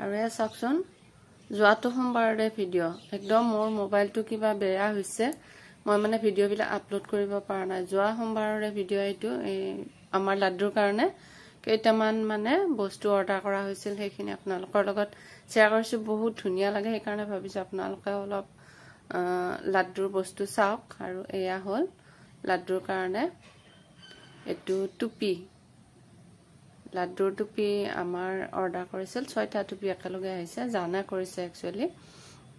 আৰু এয়া চাওকচোন যোৱাটো সোমবাৰৰে ভিডিঅ' একদম মোৰ মোবাইলটো কিবা বেয়া হৈছে মই মানে ভিডিঅ'বিলাক আপলোড কৰিব পৰা নাই যোৱা সোমবাৰৰে ভিডিঅ' এইটো এই আমাৰ লাড্ডুৰ কাৰণে কেইটামান মানে বস্তু অৰ্ডাৰ কৰা হৈছিল সেইখিনি আপোনালোকৰ লগত শ্বেয়াৰ কৰিছো বহুত ধুনীয়া লাগে সেইকাৰণে ভাবিছো আপোনালোকে অলপ লাড্ডুৰ বস্তু চাওক আৰু এয়া হ'ল লাড্ডুৰ কাৰণে এটো টুপি লাড্ডুৰ টুপি আমাৰ অৰ্ডাৰ কৰিছিল 6টা টুপি একেলগে আহিছে জানা কৰিছে একচুয়ালি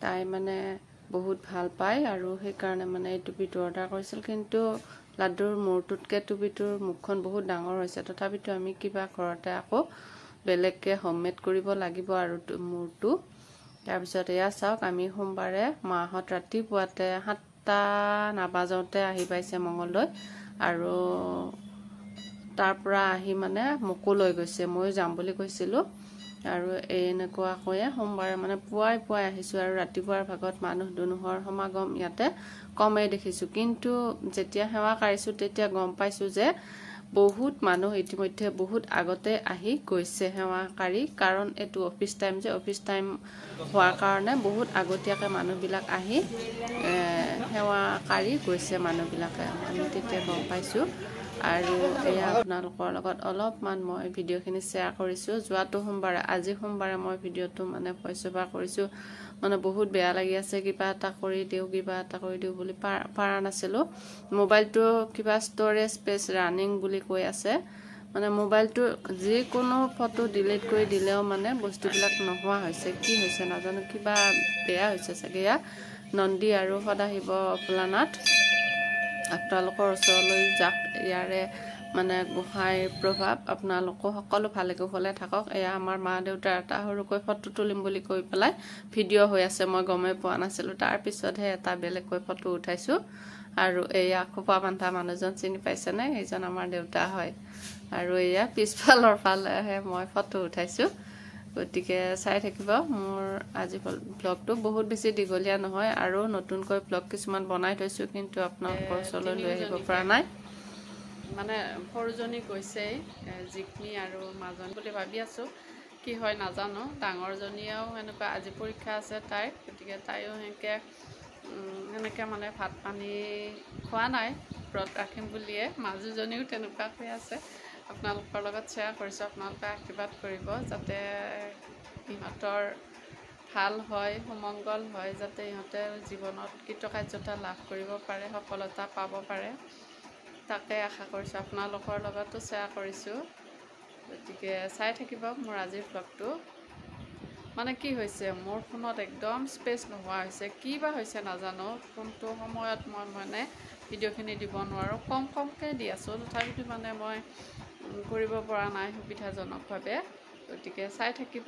তাই মানে বহুত ভাল পায় আৰু সেই কাৰণে মানে এই টুপিটো অৰ্ডাৰ কৰিছিল কিন্তু লাড্ডুৰ মূৰটোতকে টুপিটোৰ মুখখন বহুত ডাঙৰ হৈছে তথাপিতো আমি কিবা ঘৰতে আকৌ বেলেগকে হোমমেড কৰিব লাগিব আৰু মূৰটো তাৰ পিছত এয়া চাওক আমি সোমবাৰে মাহত ৰাতিপুৱাতে 7টা নাবাজতে আহি পাইছে মঙ্গলদৈ আৰু তাৰ পৰা আহি মানে মোকো লৈ গৈছে মই যাম বুলি কৈছিলো আৰু এনেকুৱা কয়ে সোমবাৰে মানে পুৱাই আহিছো আৰু ৰাতিপুৱাৰ ভাগত মানুহ দুনুহৰ সমাগম ইয়াতে কমে দেখিছো কিন্তু যেতিয়া সেৱা কৰিছো তেতিয়া গম পাইছো যে বহুত মানুহ ইতিমধ্যে বহুত আগতে আহি গৈছে সেৱাকাৰী কাৰণ এটো অফিস টাইম যে অফিস টাইম হোৱাৰ কাৰণে বহুত আগতীয়াকে মানুহবিলাক আহি সেৱাকাৰী গৈছে মানুহবিলাকে আমি তেতিয়া গম পাইছো আৰু এয়া আপোনালোকৰ লগত অলপমান মই ভিডিঅ'খিনি শ্বেয়াৰ কৰিছো যোৱাটো সোমবাৰে আজি সোমবাৰে মই ভিডিঅ'টো মানে ভইচ অভাৰ কৰিছো মানে বহুত বেয়া লাগি আছে কিবা এটা কৰি দিও বুলি পাৰা নাছিলো মোবাইলটো কিবা ষ্টৰেজ স্পেচ ৰানিং বুলি কৈ আছে মানে মোবাইলটো যি কোনো ফটো ডিলিট কৰি দিলেও মানে বস্তুবিলাক নোহোৱা হৈছে কি হৈছে নাজানো কিবা বেয়া হৈছে চাগে নন্দী আৰু সদাশিৱ ভোলানাথ আপোনালোকৰ ওচৰলৈ যাক ইয়াৰে মানে গোসাঁইৰ প্ৰভাৱ আপোনালোকো সকলো ভালে কুশলে থাকক এয়া আমাৰ মা দেউতাৰ এটা সৰুকৈ ফটো তুলিম বুলি কৈ পেলাই ভিডিঅ' হৈ আছে মই গমে পোৱা নাছিলো তাৰ পিছতহে এটা বেলেগকৈ ফটো উঠাইছো আৰু এয়া খোপা বান্ধা মানুহজন চিনি পাইছে নে এইজন আমাৰ দেউতা হয় আৰু এয়া পিছফালৰ ফালেহে মই ফটো উঠাইছো গতিকে চাই থাকিব মোৰ আজি ব্লগটো বহুত বেছি দীঘলীয়া নহয় আৰু নতুনকৈ ব্লগ কিছুমান বনাই থৈছো কিন্তু আপোনালোকৰ ওচৰলৈ লৈ আহিব পৰা নাই মানে সৰুজনী গৈছে জিকনি আৰু মাজনী বুলি ভাবি আছো কি হয় নাজানো ডাঙৰজনীও এনেকুৱা আজি পৰীক্ষা আছে তাই গতিকে তাইও এনেকে মানে ভাত পানী খোৱা নাই ব্ৰত ৰাখিম বুলিয়ে মাজুজনীও তেনেকুৱা হৈ আছে আপোনালোকৰ লগত শ্বেয়াৰ কৰিছো আপোনালোকে আশীৰ্বাদ কৰিব যাতে ইহঁতৰ ভাল হয় সুমংগল হয় যাতে ইহঁতে জীৱনত কৃতকাৰ্যতা লাভ কৰিব পাৰে সফলতা পাব পাৰে তাকে আশা কৰিছো আপোনালোকৰ লগতো শ্বেয়াৰ কৰিছো গতিকে চাই থাকিব মোৰ আজিৰ ব্লগটো মানে কি হৈছে মোৰ ফোনত একদম স্পেচ নোহোৱা হৈছে কি বা হৈছে নাজানো কোনটো সময়ত মই মানে ভিডিঅ'খিনি দিব নোৱাৰো কমকৈ দি আছো তথাপিতো মানে মই কৰিব পৰা নাই সুবিধাজনকভাৱে গতিকে চাই থাকিব